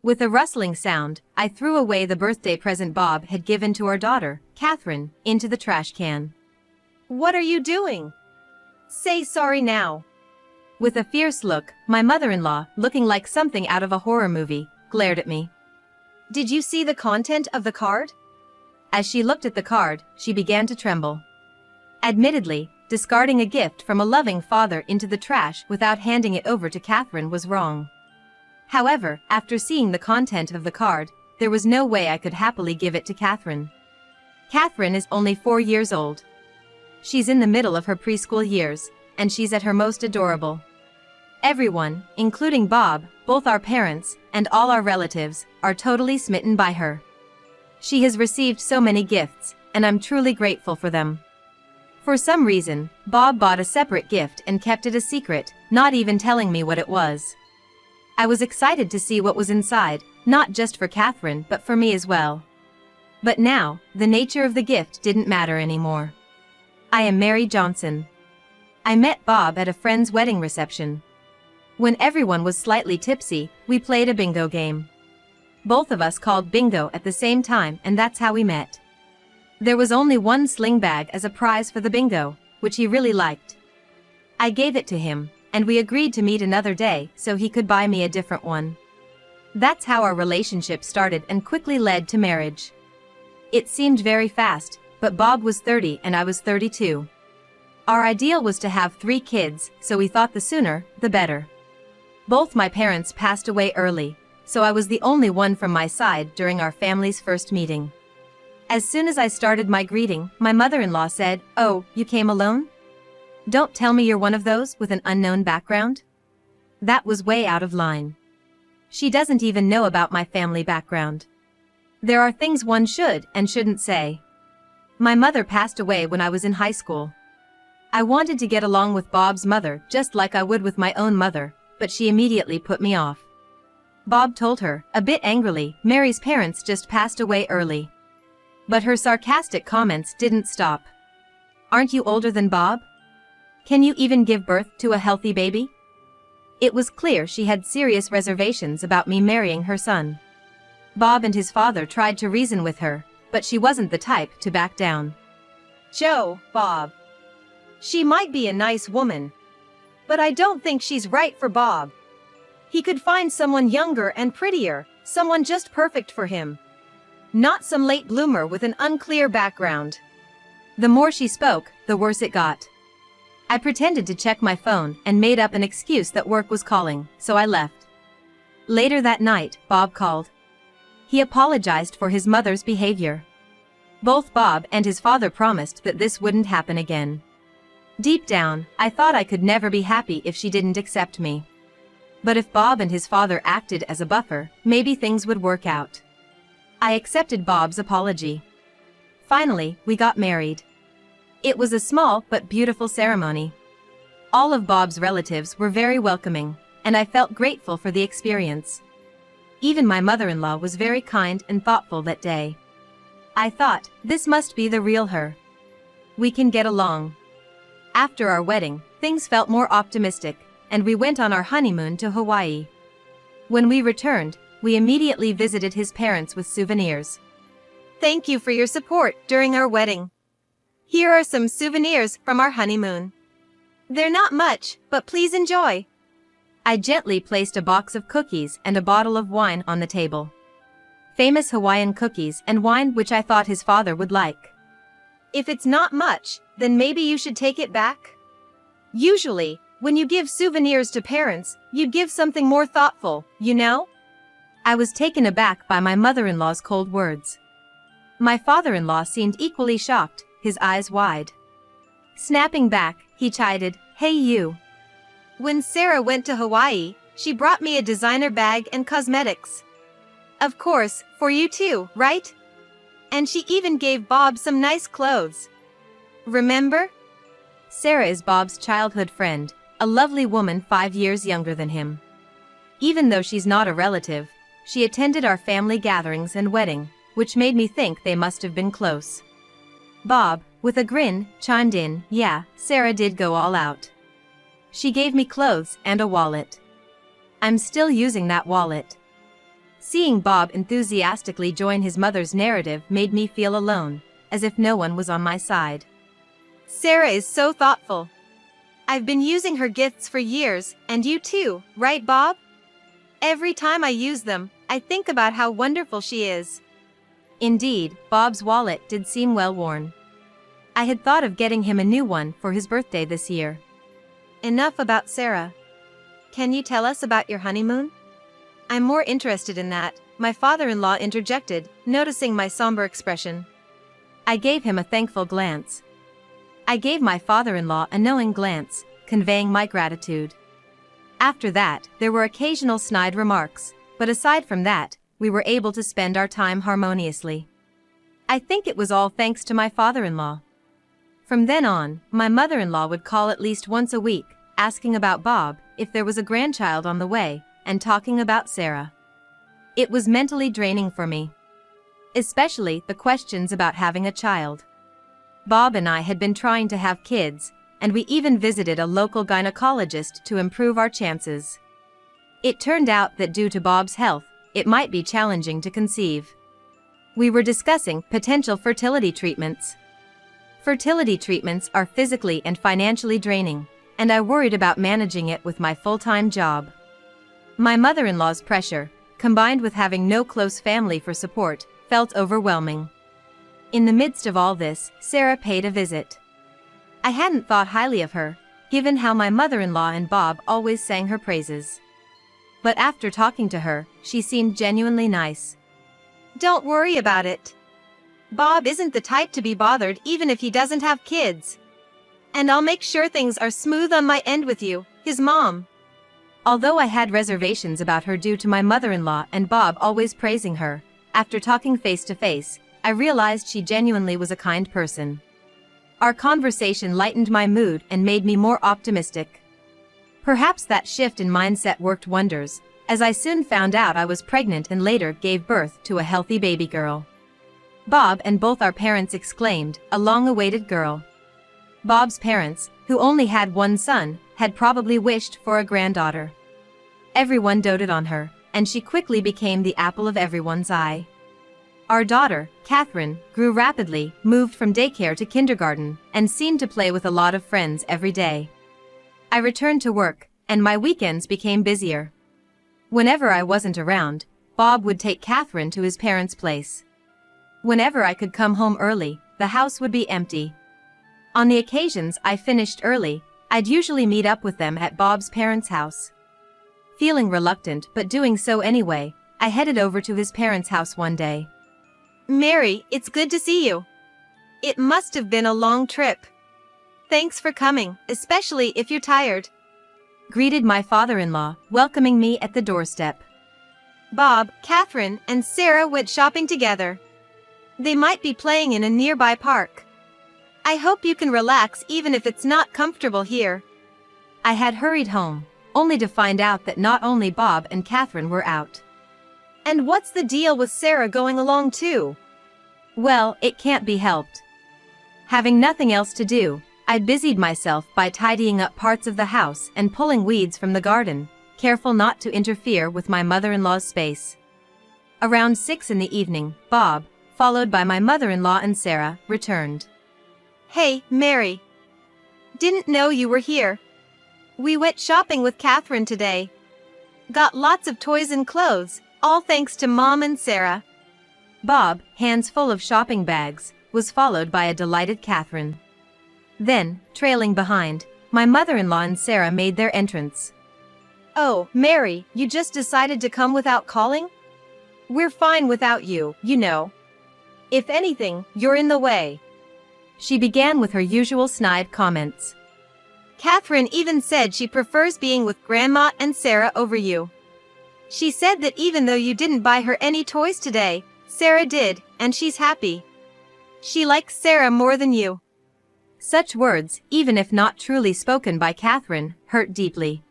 With a rustling sound, I threw away the birthday present Bob had given to our daughter, Catherine, into the trash can. What are you doing? Say sorry now. With a fierce look, my mother-in-law, looking like something out of a horror movie, glared at me. Did you see the content of the card? As she looked at the card, she began to tremble. Admittedly, discarding a gift from a loving father into the trash without handing it over to Catherine was wrong. However, after seeing the content of the card, there was no way I could happily give it to Catherine. Catherine is only 4 years old. She's in the middle of her preschool years, and she's at her most adorable. Everyone, including Bob, both our parents, and all our relatives, are totally smitten by her. She has received so many gifts, and I'm truly grateful for them. For some reason, Bob bought a separate gift and kept it a secret, not even telling me what it was. I was excited to see what was inside, not just for Catherine but for me as well. But now, the nature of the gift didn't matter anymore. I am Mary Johnson. I met Bob at a friend's wedding reception. When everyone was slightly tipsy, we played a bingo game. Both of us called bingo at the same time, and that's how we met. There was only one sling bag as a prize for the bingo, which he really liked. I gave it to him, and we agreed to meet another day so he could buy me a different one. That's how our relationship started and quickly led to marriage. It seemed very fast, but Bob was 30 and I was 32. Our ideal was to have 3 kids, so we thought the sooner, the better. Both my parents passed away early, so I was the only one from my side during our family's first meeting. As soon as I started my greeting, my mother-in-law said, "Oh, you came alone? Don't tell me you're one of those with an unknown background?" That was way out of line. She doesn't even know about my family background. There are things one should and shouldn't say. My mother passed away when I was in high school. I wanted to get along with Bob's mother just like I would with my own mother, but she immediately put me off. Bob told her, a bit angrily, Mary's parents just passed away early. But her sarcastic comments didn't stop. Aren't you older than Bob? Can you even give birth to a healthy baby? It was clear she had serious reservations about me marrying her son. Bob and his father tried to reason with her, but she wasn't the type to back down. Joe, Bob. She might be a nice woman, but I don't think she's right for Bob. He could find someone younger and prettier, someone just perfect for him. Not some late bloomer with an unclear background. The more she spoke, the worse it got. I pretended to check my phone and made up an excuse that work was calling, so I left. Later that night, Bob called. He apologized for his mother's behavior. Both Bob and his father promised that this wouldn't happen again. Deep down, I thought I could never be happy if she didn't accept me. But if Bob and his father acted as a buffer, maybe things would work out. I accepted Bob's apology. Finally, we got married. It was a small but beautiful ceremony. All of Bob's relatives were very welcoming, and I felt grateful for the experience. Even my mother-in-law was very kind and thoughtful that day. I thought, this must be the real her. We can get along. After our wedding, things felt more optimistic, and we went on our honeymoon to Hawaii. When we returned, we immediately visited his parents with souvenirs. Thank you for your support during our wedding. Here are some souvenirs from our honeymoon. They're not much, but please enjoy. I gently placed a box of cookies and a bottle of wine on the table. Famous Hawaiian cookies and wine which I thought his father would like. If it's not much, then maybe you should take it back. Usually, when you give souvenirs to parents, you'd give something more thoughtful, you know? I was taken aback by my mother-in-law's cold words. My father-in-law seemed equally shocked, his eyes wide. Snapping back, he chided, "Hey you. When Sarah went to Hawaii, she brought me a designer bag and cosmetics. Of course, for you too, right? And she even gave Bob some nice clothes. Remember?" Sarah is Bob's childhood friend, a lovely woman 5 years younger than him. Even though she's not a relative, she attended our family gatherings and wedding, which made me think they must have been close. Bob, with a grin, chimed in, "Yeah, Sarah did go all out. She gave me clothes and a wallet. I'm still using that wallet." Seeing Bob enthusiastically join his mother's narrative made me feel alone, as if no one was on my side. Sarah is so thoughtful. I've been using her gifts for years, and you too, right, Bob? Every time I use them, I think about how wonderful she is. Indeed, Bob's wallet did seem well worn. I had thought of getting him a new one for his birthday this year. Enough about Sarah. Can you tell us about your honeymoon? I'm more interested in that, my father-in-law interjected, noticing my somber expression. I gave him a thankful glance. I gave my father-in-law a knowing glance, conveying my gratitude. After that, there were occasional snide remarks, but aside from that, we were able to spend our time harmoniously. I think it was all thanks to my father-in-law. From then on, my mother-in-law would call at least once a week, asking about Bob, if there was a grandchild on the way, and talking about Sarah. It was mentally draining for me. Especially the questions about having a child. Bob and I had been trying to have kids, and we even visited a local gynecologist to improve our chances. It turned out that due to Bob's health, it might be challenging to conceive. We were discussing potential fertility treatments. Fertility treatments are physically and financially draining, and I worried about managing it with my full-time job. My mother-in-law's pressure, combined with having no close family for support, felt overwhelming. In the midst of all this, Sarah paid a visit. I hadn't thought highly of her, given how my mother-in-law and Bob always sang her praises. But after talking to her, she seemed genuinely nice. Don't worry about it. Bob isn't the type to be bothered even if he doesn't have kids. And I'll make sure things are smooth on my end with you, his mom. Although I had reservations about her due to my mother-in-law and Bob always praising her, after talking face to face, I realized she genuinely was a kind person. Our conversation lightened my mood and made me more optimistic. Perhaps that shift in mindset worked wonders, as I soon found out I was pregnant and later gave birth to a healthy baby girl. Bob and both our parents exclaimed, "A long-awaited girl." Bob's parents, who only had one son, had probably wished for a granddaughter. Everyone doted on her, and she quickly became the apple of everyone's eye. Our daughter, Catherine, grew rapidly, moved from daycare to kindergarten, and seemed to play with a lot of friends every day. I returned to work, and my weekends became busier. Whenever I wasn't around, Bob would take Catherine to his parents' place. Whenever I could come home early, the house would be empty. On the occasions I finished early, I'd usually meet up with them at Bob's parents' house. Feeling reluctant but doing so anyway, I headed over to his parents' house one day. "Mary, it's good to see you. It must have been a long trip. Thanks for coming, especially if you're tired," greeted my father-in-law, welcoming me at the doorstep. Bob, Catherine, and Sarah went shopping together. They might be playing in a nearby park. I hope you can relax even if it's not comfortable here. I had hurried home, only to find out that not only Bob and Catherine were out. And what's the deal with Sarah going along too? Well, it can't be helped. Having nothing else to do, I busied myself by tidying up parts of the house and pulling weeds from the garden, careful not to interfere with my mother-in-law's space. Around 6 in the evening, Bob, followed by my mother-in-law and Sarah, returned. "Hey, Mary. Didn't know you were here. We went shopping with Catherine today. Got lots of toys and clothes, all thanks to Mom and Sarah." Bob, hands full of shopping bags, was followed by a delighted Catherine. Then, trailing behind, my mother-in-law and Sarah made their entrance. "Oh, Mary, you just decided to come without calling? We're fine without you, you know. If anything, you're in the way." She began with her usual snide comments. "Catherine even said she prefers being with Grandma and Sarah over you. She said that even though you didn't buy her any toys today, Sarah did, and she's happy. She likes Sarah more than you." Such words, even if not truly spoken by Catherine, hurt deeply.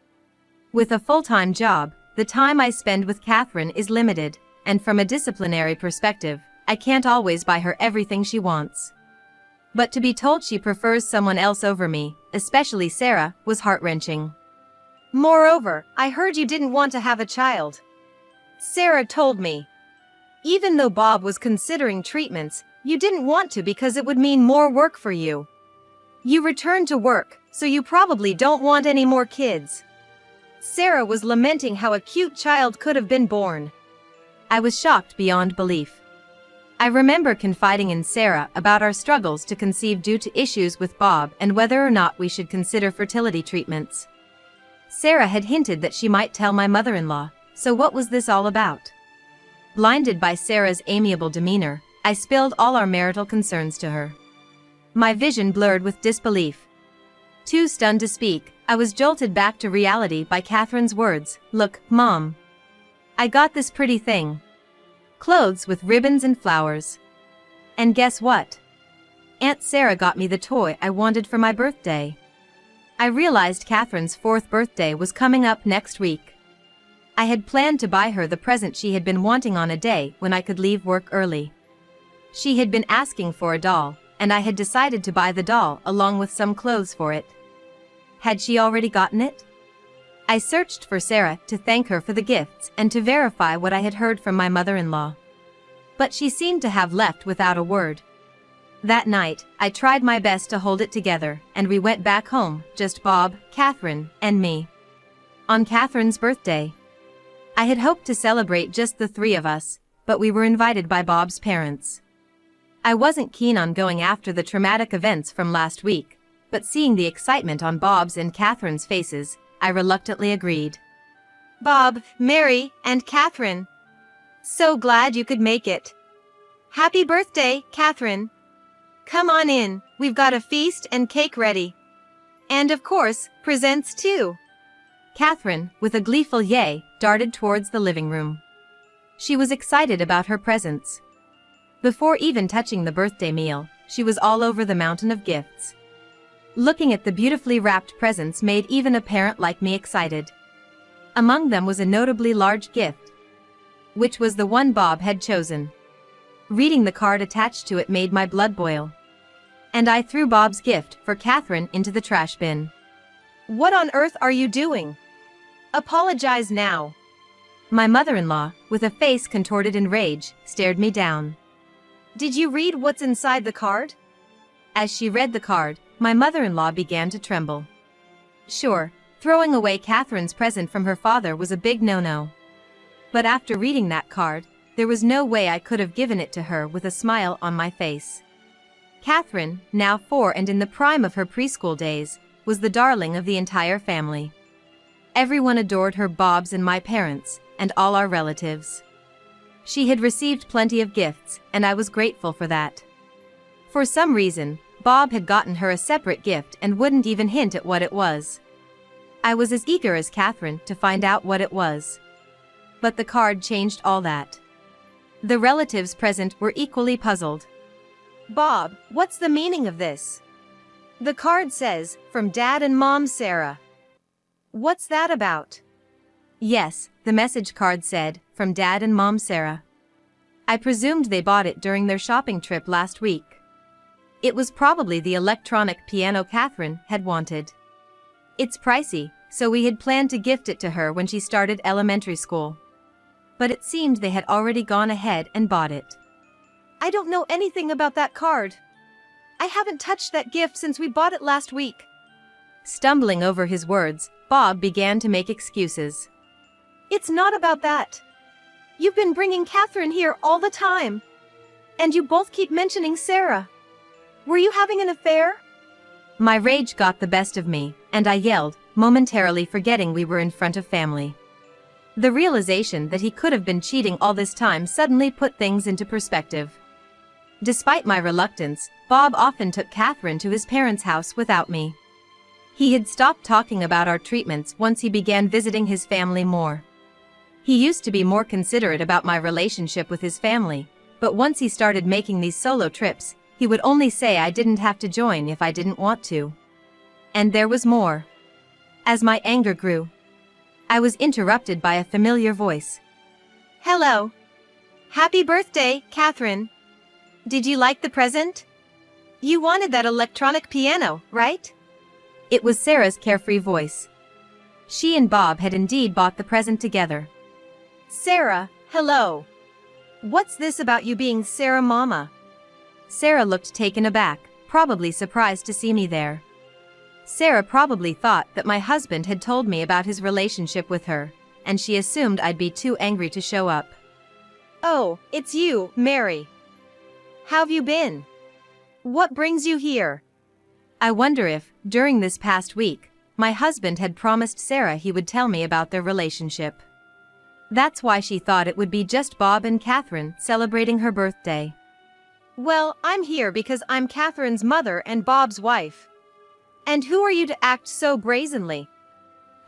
With a full-time job, the time I spend with Catherine is limited, and from a disciplinary perspective, I can't always buy her everything she wants. But to be told she prefers someone else over me, especially Sarah, was heart-wrenching. "Moreover, I heard you didn't want to have a child." Sarah told me. Even though Bob was considering treatments, you didn't want to because it would mean more work for you. You returned to work, so you probably don't want any more kids. Sarah was lamenting how a cute child could have been born. I was shocked beyond belief. I remember confiding in Sarah about our struggles to conceive due to issues with Bob and whether or not we should consider fertility treatments. Sarah had hinted that she might tell my mother-in-law, so what was this all about? Blinded by Sarah's amiable demeanor, I spilled all our marital concerns to her. My vision blurred with disbelief. Too stunned to speak, I was jolted back to reality by Catherine's words, "Look, Mom. I got this pretty thing. Clothes with ribbons and flowers. And guess what? Aunt Sarah got me the toy I wanted for my birthday." I realized Catherine's 4th birthday was coming up next week. I had planned to buy her the present she had been wanting on a day when I could leave work early. She had been asking for a doll, and I had decided to buy the doll along with some clothes for it. Had she already gotten it? I searched for Sarah to thank her for the gifts and to verify what I had heard from my mother-in-law. But she seemed to have left without a word. That night, I tried my best to hold it together, and we went back home, just Bob, Catherine, and me. On Catherine's birthday. I had hoped to celebrate just the 3 of us, but we were invited by Bob's parents. I wasn't keen on going after the traumatic events from last week, but seeing the excitement on Bob's and Catherine's faces, I reluctantly agreed. Bob, Mary, and Catherine. So glad you could make it. Happy birthday, Catherine. Come on in, we've got a feast and cake ready. And of course, presents too. Catherine, with a gleeful yay, darted towards the living room. She was excited about her presents. Before even touching the birthday meal, she was all over the mountain of gifts. Looking at the beautifully wrapped presents made even a parent like me excited. Among them was a notably large gift, which was the one Bob had chosen. Reading the card attached to it made my blood boil. And I threw Bob's gift for Catherine into the trash bin. What on earth are you doing? Apologize now. My mother-in-law, with a face contorted in rage, stared me down. Did you read what's inside the card? As she read the card, my mother-in-law began to tremble. Sure, throwing away Catherine's present from her father was a big no-no. But after reading that card, there was no way I could have given it to her with a smile on my face. Catherine, now 4 and in the prime of her preschool days, was the darling of the entire family. Everyone adored her, Bob's and my parents, and all our relatives. She had received plenty of gifts, and I was grateful for that. For some reason, Bob had gotten her a separate gift and wouldn't even hint at what it was. I was as eager as Catherine to find out what it was. But the card changed all that. The relatives present were equally puzzled. Bob, what's the meaning of this? The card says, "From Dad and Mom Sarah." What's that about? Yes, the message card said, "From Dad and Mom Sarah." I presumed they bought it during their shopping trip last week. It was probably the electronic piano Catherine had wanted. It's pricey, so we had planned to gift it to her when she started elementary school. But it seemed they had already gone ahead and bought it. I don't know anything about that card. I haven't touched that gift since we bought it last week. Stumbling over his words, Bob began to make excuses. It's not about that. You've been bringing Catherine here all the time. And you both keep mentioning Sarah. Were you having an affair? My rage got the best of me, and I yelled, momentarily forgetting we were in front of family. The realization that he could have been cheating all this time suddenly put things into perspective. Despite my reluctance, Bob often took Catherine to his parents' house without me. He had stopped talking about our treatments once he began visiting his family more. He used to be more considerate about my relationship with his family, but once he started making these solo trips, he would only say I didn't have to join if I didn't want to. And there was more. As my anger grew, I was interrupted by a familiar voice. Hello. Happy birthday, Catherine. Did you like the present? You wanted that electronic piano, right? It was Sarah's carefree voice. She and Bob had indeed bought the present together. Sarah, hello. What's this about you being Sarah Mama? Sarah looked taken aback, probably surprised to see me there. Sarah probably thought that my husband had told me about his relationship with her, and she assumed I'd be too angry to show up. Oh, it's you, Mary. How've you been? What brings you here? I wonder if, during this past week, my husband had promised Sarah he would tell me about their relationship. That's why she thought it would be just Bob and Catherine celebrating her birthday. Well, I'm here because I'm Catherine's mother and Bob's wife. And who are you to act so brazenly?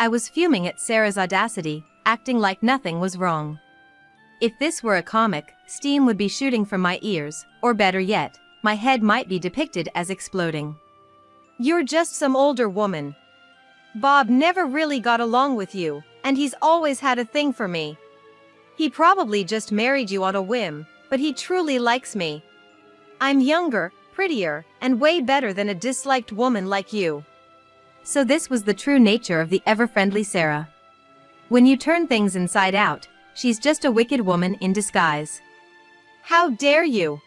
I was fuming at Sarah's audacity, acting like nothing was wrong. If this were a comic, steam would be shooting from my ears, or better yet, my head might be depicted as exploding. You're just some older woman. Bob never really got along with you, and he's always had a thing for me. He probably just married you on a whim, but he truly likes me. I'm younger, prettier, and way better than a disliked woman like you. So this was the true nature of the ever-friendly Sarah. When you turn things inside out, she's just a wicked woman in disguise. How dare you?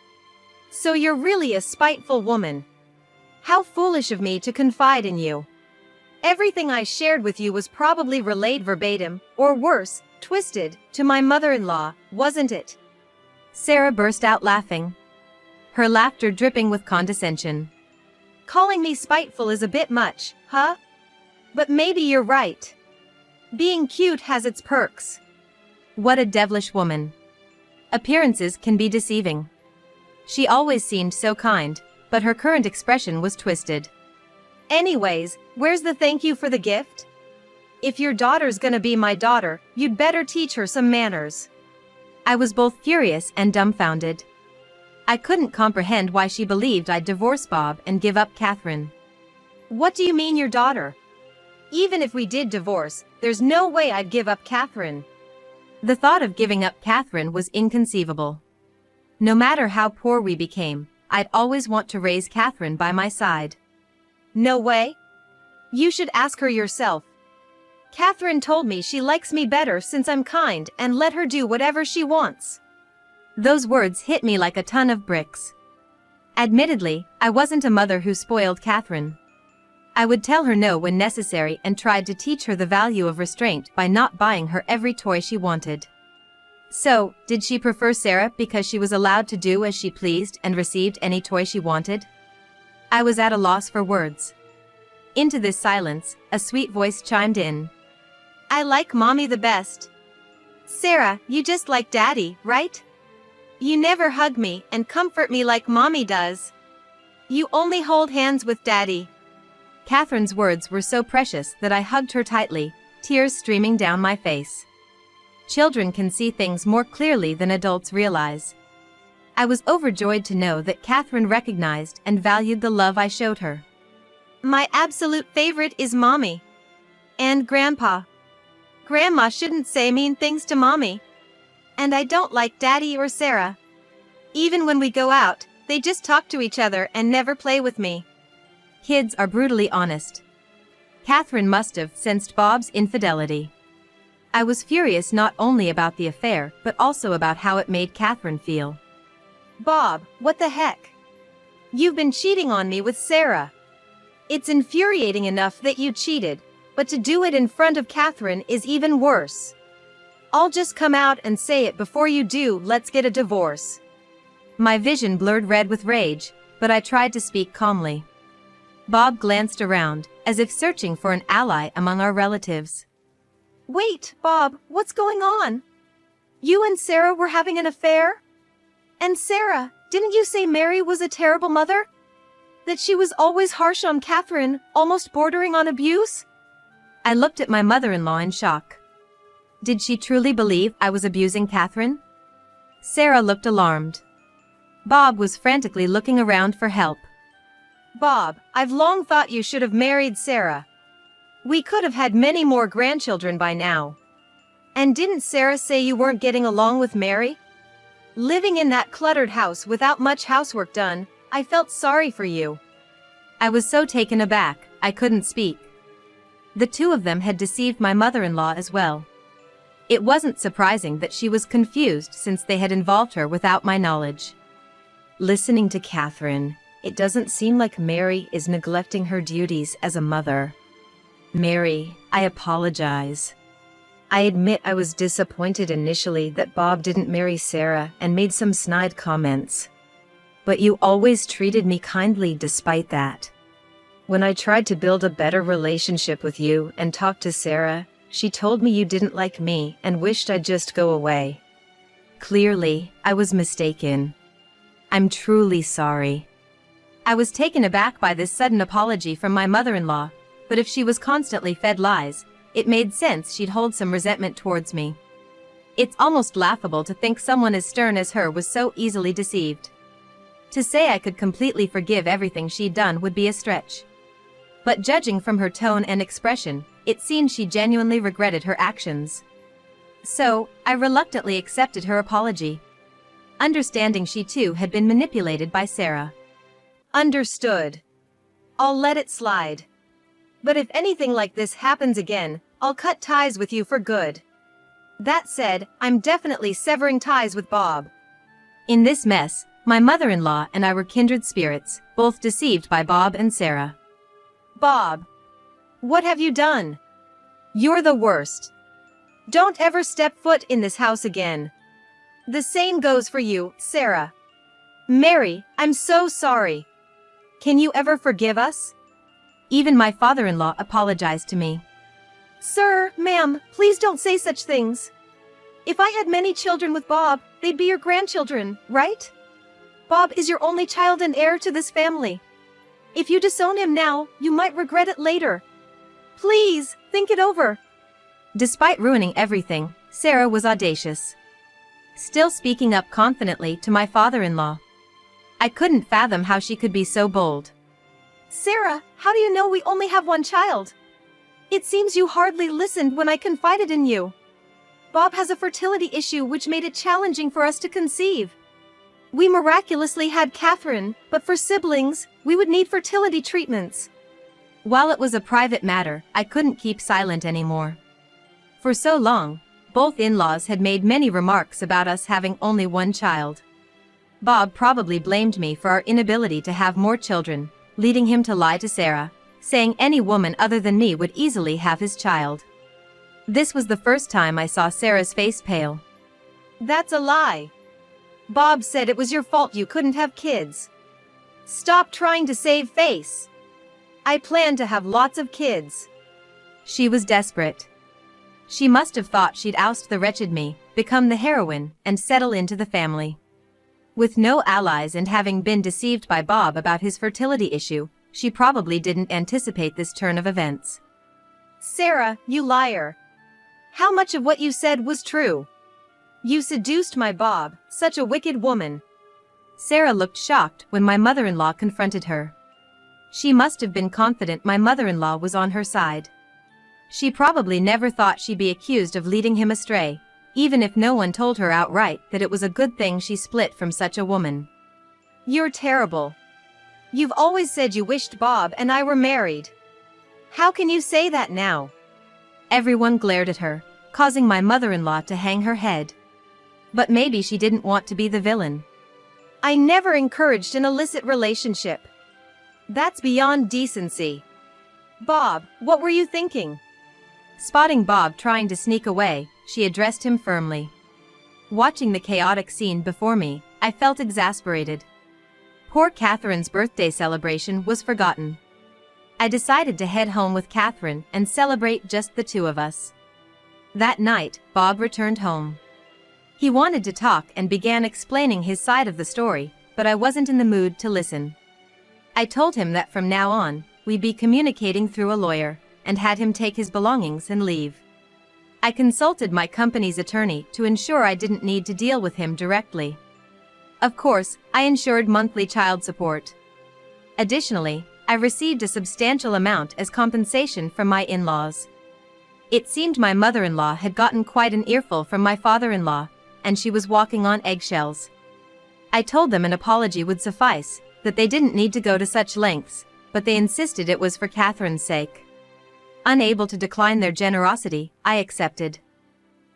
So you're really a spiteful woman. How foolish of me to confide in you. Everything I shared with you was probably relayed verbatim, or worse, twisted, to my mother-in-law, wasn't it? Sarah burst out laughing, her laughter dripping with condescension. Calling me spiteful is a bit much, huh? But maybe you're right. Being cute has its perks. What a devilish woman. Appearances can be deceiving. She always seemed so kind, but her current expression was twisted. Anyways, where's the thank you for the gift? If your daughter's gonna be my daughter, you'd better teach her some manners. I was both furious and dumbfounded. I couldn't comprehend why she believed I'd divorce Bob and give up Catherine. What do you mean your daughter? Even if we did divorce, there's no way I'd give up Catherine. The thought of giving up Catherine was inconceivable. No matter how poor we became, I'd always want to raise Catherine by my side. No way? You should ask her yourself. Catherine told me she likes me better since I'm kind and let her do whatever she wants. Those words hit me like a ton of bricks. Admittedly, I wasn't a mother who spoiled Catherine. I would tell her no when necessary and tried to teach her the value of restraint by not buying her every toy she wanted. So, did she prefer Sarah because she was allowed to do as she pleased and received any toy she wanted? I was at a loss for words. Into this silence, a sweet voice chimed in. I like Mommy the best. Sarah, you just like Daddy, right? You never hug me and comfort me like Mommy does. You only hold hands with Daddy. Catherine's words were so precious that I hugged her tightly, tears streaming down my face. Children can see things more clearly than adults realize. I was overjoyed to know that Catherine recognized and valued the love I showed her. My absolute favorite is Mommy. And Grandpa. Grandma shouldn't say mean things to Mommy. And I don't like Daddy or Sarah. Even when we go out, they just talk to each other and never play with me. Kids are brutally honest. Catherine must have sensed Bob's infidelity. I was furious not only about the affair but also about how it made Catherine feel. Bob, what the heck? You've been cheating on me with Sarah. It's infuriating enough that you cheated, but to do it in front of Catherine is even worse. I'll just come out and say it before you do. Let's get a divorce. My vision blurred red with rage, but I tried to speak calmly. Bob glanced around, as if searching for an ally among our relatives. Wait, Bob, what's going on? You and Sarah were having an affair? And Sarah, didn't you say Mary was a terrible mother? That she was always harsh on Catherine, almost bordering on abuse? I looked at my mother-in-law in shock. Did she truly believe I was abusing Catherine? Sarah looked alarmed. Bob was frantically looking around for help. Bob, I've long thought you should have married Sarah. We could have had many more grandchildren by now. And didn't Sarah say you weren't getting along with Mary? Living in that cluttered house without much housework done, I felt sorry for you. I was so taken aback, I couldn't speak. The two of them had deceived my mother-in-law as well. It wasn't surprising that she was confused since they had involved her without my knowledge. Listening to Catherine, it doesn't seem like Mary is neglecting her duties as a mother. Mary, I apologize. I admit I was disappointed initially that Bob didn't marry Sarah and made some snide comments. But you always treated me kindly despite that. When I tried to build a better relationship with you and talk to Sarah, she told me you didn't like me and wished I'd just go away. Clearly, I was mistaken. I'm truly sorry. I was taken aback by this sudden apology from my mother-in-law, but if she was constantly fed lies, it made sense she'd hold some resentment towards me. It's almost laughable to think someone as stern as her was so easily deceived. To say I could completely forgive everything she'd done would be a stretch. But judging from her tone and expression, it seemed she genuinely regretted her actions. So, I reluctantly accepted her apology, understanding she too had been manipulated by Sarah. Understood. I'll let it slide. But if anything like this happens again, I'll cut ties with you for good. That said, I'm definitely severing ties with Bob. In this mess, my mother-in-law and I were kindred spirits, both deceived by Bob and Sarah. Bob, what have you done? You're the worst. Don't ever step foot in this house again. The same goes for you, Sarah. Mary, I'm so sorry. Can you ever forgive us? Even my father-in-law apologized to me. Sir, ma'am, please don't say such things. If I had many children with Bob, they'd be your grandchildren, right? Bob is your only child and heir to this family. If you disown him now, you might regret it later. Please, think it over. Despite ruining everything, Sarah was audacious. Still speaking up confidently to my father-in-law. I couldn't fathom how she could be so bold. Sarah, how do you know we only have one child? It seems you hardly listened when I confided in you. Bob has a fertility issue which made it challenging for us to conceive. We miraculously had Catherine, but for siblings, we would need fertility treatments. While it was a private matter, I couldn't keep silent anymore. For so long, both in-laws had made many remarks about us having only one child. Bob probably blamed me for our inability to have more children, leading him to lie to Sarah, saying any woman other than me would easily have his child. This was the first time I saw Sarah's face pale. That's a lie. Bob said it was your fault you couldn't have kids. Stop trying to save face. I plan to have lots of kids. She was desperate. She must have thought she'd oust the wretched me, become the heroine, and settle into the family. With no allies and having been deceived by Bob about his fertility issue, she probably didn't anticipate this turn of events. Sarah, you liar. How much of what you said was true? You seduced my Bob, such a wicked woman. Sarah looked shocked when my mother-in-law confronted her. She must have been confident my mother-in-law was on her side. She probably never thought she'd be accused of leading him astray, even if no one told her outright that it was a good thing she split from such a woman. You're terrible. You've always said you wished Bob and I were married. How can you say that now? Everyone glared at her, causing my mother-in-law to hang her head. But maybe she didn't want to be the villain. I never encouraged an illicit relationship. That's beyond decency. Bob, what were you thinking? Spotting Bob trying to sneak away, she addressed him firmly. Watching the chaotic scene before me, I felt exasperated. Poor Catherine's birthday celebration was forgotten. I decided to head home with Catherine and celebrate just the two of us. That night, Bob returned home. He wanted to talk and began explaining his side of the story, but I wasn't in the mood to listen. I told him that from now on, we'd be communicating through a lawyer, and had him take his belongings and leave. I consulted my company's attorney to ensure I didn't need to deal with him directly. Of course, I ensured monthly child support. Additionally, I received a substantial amount as compensation from my in-laws. It seemed my mother-in-law had gotten quite an earful from my father-in-law, and she was walking on eggshells. I told them an apology would suffice, that they didn't need to go to such lengths, but they insisted it was for Catherine's sake. Unable to decline their generosity, I accepted.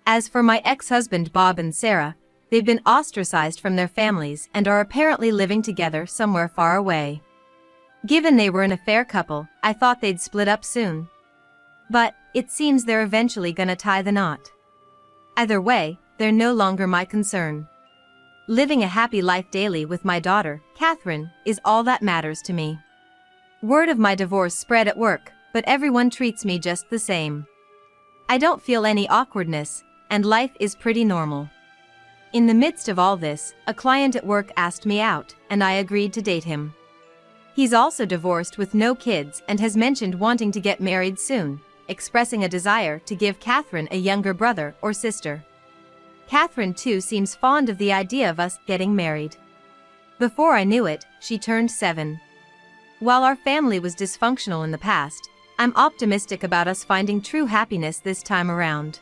As for my ex-husband Bob and Sarah, they've been ostracized from their families and are apparently living together somewhere far away. Given they were an affair couple, I thought they'd split up soon. But it seems they're eventually gonna tie the knot. Either way, they're no longer my concern. Living a happy life daily with my daughter, Catherine, is all that matters to me. Word of my divorce spread at work, but everyone treats me just the same. I don't feel any awkwardness, and life is pretty normal. In the midst of all this, a client at work asked me out, and I agreed to date him. He's also divorced with no kids and has mentioned wanting to get married soon, expressing a desire to give Catherine a younger brother or sister. Catherine too seems fond of the idea of us getting married. Before I knew it, she turned 7. While our family was dysfunctional in the past, I'm optimistic about us finding true happiness this time around.